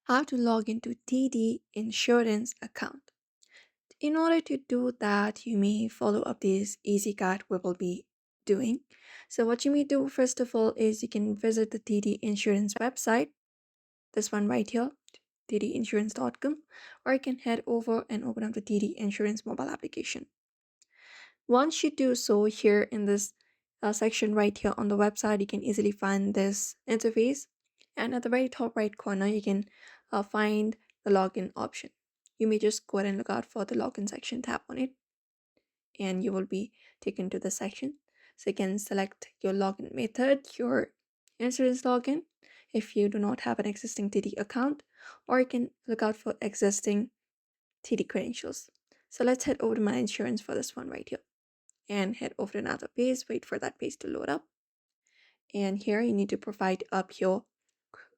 how to log into TD insurance account. In order to do that, you may follow up this easy guide we will be doing. So what you may do first of all is you can visit the TD insurance website, this one right here, tdinsurance.com, or you can head over and open up the TD insurance mobile application. Once you do so, here in this section right here on the website, you can easily find this interface. And at the very top right corner, you can find the login option. You may just go ahead and look out for the login section, tap on it, and you will be taken to the section. So you can select your login method, your insurance login, if you do not have an existing TD account, or you can look out for existing TD credentials. So let's head over to my insurance for this one right here and head over to another page, wait for that page to load up. And here you need to provide up your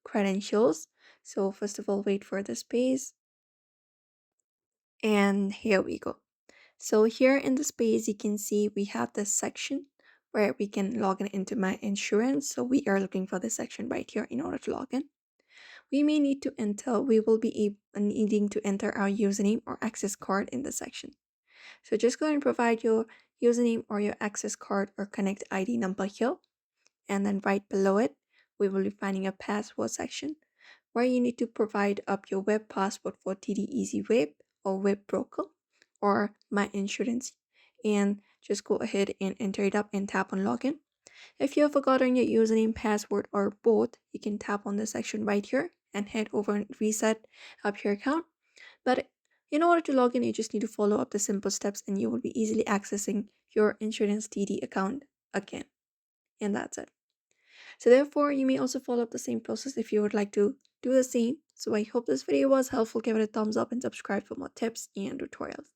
credentials. So first of all, wait for this page. And here we go. So here in this page, you can see we have this section where we can log in into my insurance. So we are looking for this section right here in order to log in. We may need to enter, we will be needing to enter our username or access card in the section. So just go ahead and provide your username or your access card or connect ID number here. And then right below it, we will be finding a password section where you need to provide up your web password for TD Easy Web or Web Broker or My Insurance. And just go ahead and enter it up and tap on login. If you have forgotten your username, password, or both, you can tap on the section right here and head over and reset up your account. But in order to log in, you just need to follow up the simple steps and you will be easily accessing your insurance TD account again. And that's it. So therefore, you may also follow up the same process if you would like to do the same. So I hope this video was helpful. Give it a thumbs up and subscribe for more tips and tutorials.